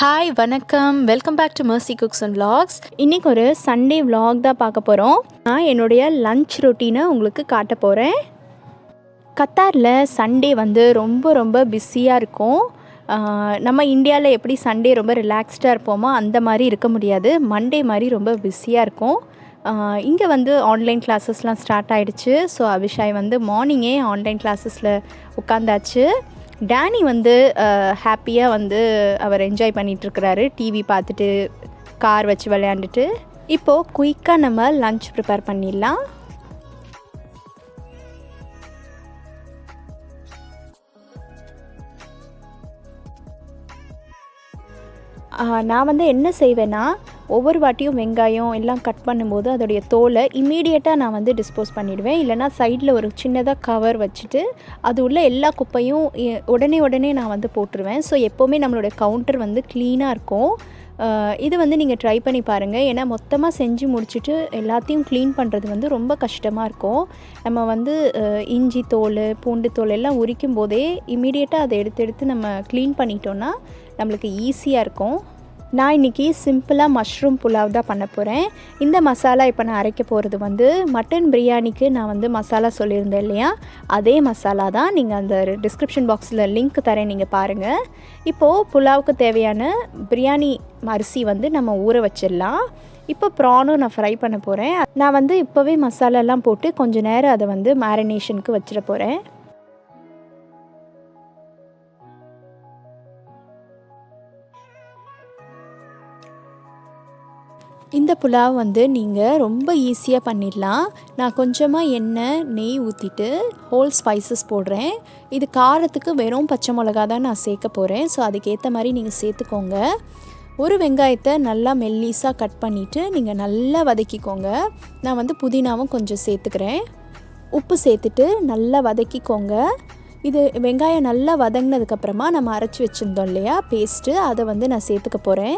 Hi வணக்கம், welcome back to mercycooksandvlogs. இன்றைக்கி ஒரு சண்டே vlog தான் பார்க்க போகிறோம். நான் என்னுடைய லன்ச் ரொட்டீனை உங்களுக்கு காட்ட போகிறேன். கத்தாரில் சண்டே வந்து ரொம்ப பிஸியாக இருக்கும். நம்ம இந்தியாவில் எப்படி சண்டே ரொம்ப ரிலாக்ஸ்டாக இருப்போமோ அந்த மாதிரி இருக்க முடியாது. மண்டே மாதிரி ரொம்ப பிஸியாக இருக்கும். இங்கே வந்து ஆன்லைன் கிளாஸஸ்லாம் ஸ்டார்ட் ஆகிடுச்சு. ஸோ அபிஷாய் வந்து மார்னிங்கே ஆன்லைன் கிளாஸஸில் உட்காந்தாச்சு. டேனி வந்து ஹாப்பியாக வந்து அவர் என்ஜாய் பண்ணிகிட்ருக்கிறாரு, டிவி பார்த்துட்டு கார் வச்சு விளையாண்டுட்டு. இப்போது குயிக்காக நம்ம லன்ச் ப்ரிப்பேர் பண்ணிடலாம். நான் வந்து என்ன செய்வேன்னா, ஒவ்வொரு வாட்டியும் வெங்காயம் எல்லாம் கட் பண்ணும்போது அதோடைய தோலை இம்மீடியட்டாக நான் வந்து டிஸ்போஸ் பண்ணிவிடுவேன். இல்லைனா சைடில் ஒரு சின்னதாக கவர் வச்சுட்டு அது உள்ள எல்லா குப்பையும் உடனே நான் வந்து போட்டுருவேன். ஸோ எப்போவுமே நம்மளுடைய கவுண்டர் வந்து க்ளீனாக இருக்கும். இது வந்து நீங்கள் ட்ரை பண்ணி பாருங்கள். ஏன்னா மொத்தமாக செஞ்சு முடிச்சுட்டு எல்லாத்தையும் க்ளீன் பண்ணுறது வந்து ரொம்ப கஷ்டமாக இருக்கும். நம்ம வந்து இஞ்சி தோல், பூண்டு தோல் எல்லாம் உரிக்கும் போதே இம்மீடியட்டாக அதை எடுத்து நம்ம க்ளீன் பண்ணிட்டோன்னா நம்மளுக்கு ஈஸியாக இருக்கும். நான் இன்றைக்கி சிம்பிளாக மஷ்ரூம் புலாவ் தான் பண்ண போகிறேன். இந்த மசாலா இப்போ நான் அரைக்க போகிறது வந்து மட்டன் பிரியாணிக்கு நான் வந்து மசாலா சொல்லியிருந்தேன் இல்லையா, அதே மசாலா தான். நீங்கள் அந்த டிஸ்கிரிப்ஷன் பாக்ஸில் லிங்க் தரேன், நீங்கள் பாருங்கள். இப்போது புலாவுக்கு தேவையான பிரியாணி அரிசி வந்து நம்ம ஊற வச்சிடலாம். இப்போ ப்ரானும் நான் ஃப்ரை பண்ண போகிறேன். நான் வந்து இப்போவே மசாலாலாம் போட்டு கொஞ்சம் நேரம் அதை வந்து மேரினேஷனுக்கு வச்சிட போகிறேன். இந்த புலாவ் வந்து நீங்கள் ரொம்ப ஈஸியாக பண்ணிடலாம். நான் கொஞ்சமாக எண்ணெய், நெய் ஊற்றிட்டு ஹோல் ஸ்பைசஸ் போடுறேன். இது காரத்துக்கு வெறும் பச்சை மிளகா தான் நான் சேர்க்க போகிறேன். ஸோ அதுக்கேற்ற மாதிரி நீங்கள் சேர்த்துக்கோங்க. ஒரு வெங்காயத்தை நல்லா மெல்லிஸாக கட் பண்ணிவிட்டு நீங்கள் நல்லா வதக்கிக்கோங்க. நான் வந்து புதினாவும் கொஞ்சம் சேர்த்துக்கிறேன். உப்பு சேர்த்துட்டு நல்லா வதக்கிக்கோங்க. இது வெங்காயம் நல்லா வதங்கினதுக்கப்புறமா நம்ம அரைச்சி வச்சுருந்தோம் இல்லையா பேஸ்ட்டு, அதை வந்து நான் சேர்த்துக்க போகிறேன்.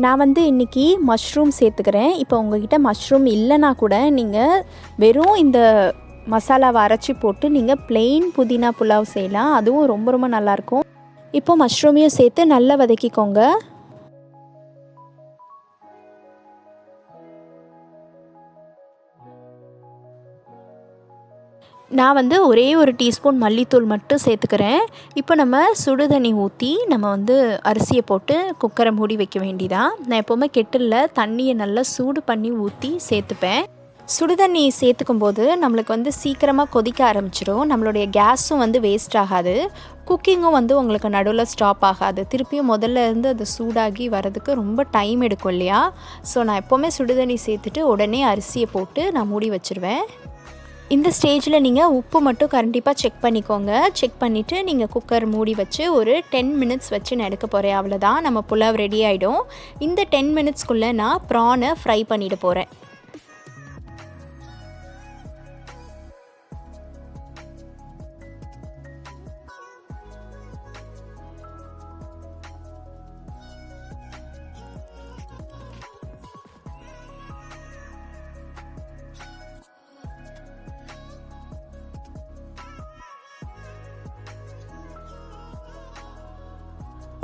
நான் வந்து இன்றைக்கி மஷ்ரூம் சேர்த்துக்கிறேன். இப்போ உங்கள்கிட்ட மஷ்ரூம் இல்லைனா கூட நீங்கள் வெறும் இந்த மசாலாவை அரைச்சி போட்டு நீங்கள் ப்ளெயின் புதினா புலாவ் செய்யலாம். அதுவும் ரொம்ப நல்லாயிருக்கும். இப்போ மஷ்ரூமையும் சேர்த்து நல்லா வதக்கிக்கோங்க. நான் வந்து ஒரே ஒரு டீஸ்பூன் மல்லித்தூள் மட்டும் சேர்த்துக்கிறேன். இப்போ நம்ம சுடு தண்ணி ஊற்றி நம்ம வந்து அரிசியை போட்டு குக்கரை மூடி வைக்க வேண்டியதான். நான் எப்போவுமே கெட்டிலில் தண்ணியை நல்லா சூடு பண்ணி ஊற்றி சேர்த்துப்பேன். சுடு தண்ணி சேர்த்துக்கும் போது நம்மளுக்கு வந்து சீக்கிரமாக கொதிக்க ஆரம்பிச்சிடும். நம்மளுடைய கேஸும் வந்து வேஸ்ட் ஆகாது. குக்கிங்கும் வந்து உங்களுக்கு நடுவில் ஸ்டாப் ஆகாது. திருப்பியும் முதல்ல இருந்து அது சூடாகி வரதுக்கு ரொம்ப டைம் எடுக்கும் இல்லையா. ஸோ நான் எப்போவுமே சுடு தண்ணி சேர்த்துட்டு உடனே அரிசியை போட்டு நான் மூடி வச்சுருவேன். இந்த ஸ்டேஜில் நீங்கள் உப்பு மட்டும் கண்டிப்பாக செக் பண்ணிக்கோங்க. செக் பண்ணிவிட்டு நீங்கள் குக்கர் மூடி வச்சு ஒரு 10 மினிட்ஸ் வச்சு நான் எடுக்க போகிறேன். அவ்வளோதான், நம்ம புலாவ் ரெடி ஆகிடும். இந்த 10 மினிட்ஸ்க்குள்ளே நான் ப்ரானை ஃப்ரை பண்ணிட போகிறேன்.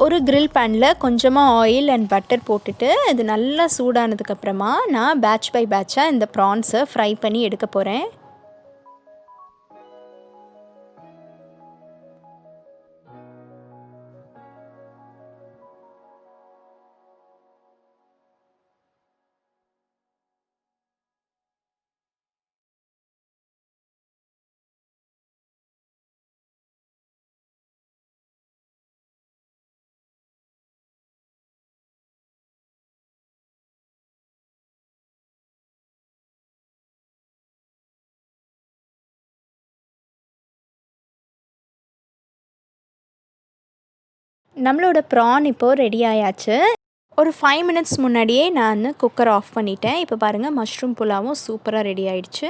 ஒரு கிரில் பேனில் கொஞ்சமாக ஆயில் அண்ட் பட்டர் போட்டுட்டு இது நல்லா சூடானதுக்கப்புறமா நான் பேட்ச் பை பேட்சாக இந்த ப்ரான்ஸை ஃப்ரை பண்ணி எடுக்க போகிறேன். நம்மளோட ப்ரான் இப்போது ரெடி ஆயாச்சு. ஒரு 5 மினிட்ஸ் முன்னாடியே நான் குக்கர் ஆஃப் பண்ணிட்டேன். இப்போ பாருங்கள், மஷ்ரூம் புலாவும் சூப்பராக ரெடி ஆயிடுச்சு.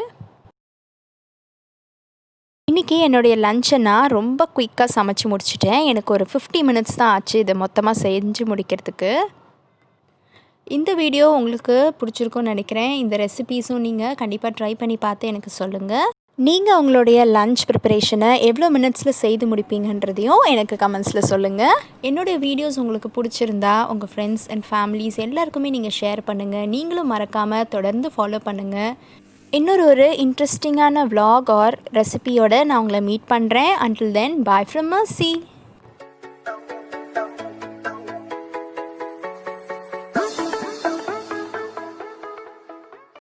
இன்றைக்கி என்னுடைய லஞ்சை நான் ரொம்ப குயிக்காக சமைச்சு முடிச்சிட்டேன். எனக்கு ஒரு 50 மினிட்ஸ் தான் ஆச்சு இதை மொத்தமாக செஞ்சு முடிக்கிறதுக்கு. இந்த வீடியோ உங்களுக்கு பிடிச்சிருக்குன்னு நினைக்கிறேன். இந்த ரெசிபீஸும் நீங்கள் கண்டிப்பாக ட்ரை பண்ணி பார்த்து எனக்கு சொல்லுங்கள். நீங்கள் உங்களுடைய லன்ச் ப்ரிப்பரேஷனை எவ்வளோ மினிட்ஸில் செய்து முடிப்பீங்கன்றதையும் எனக்கு கமெண்ட்ஸில் சொல்லுங்கள். என்னுடைய வீடியோஸ் உங்களுக்கு பிடிச்சிருந்தா உங்கள் ஃப்ரெண்ட்ஸ் அண்ட் ஃபேமிலிஸ் எல்லாருக்குமே நீங்கள் ஷேர் பண்ணுங்கள். நீங்களும் மறக்காமல் தொடர்ந்து ஃபாலோ பண்ணுங்கள். இன்னொரு இன்ட்ரெஸ்டிங்கான vlog ஆர் ரெசிபியோடு நான் உங்களை மீட் பண்ணுறேன். Until then, bye from Mercy.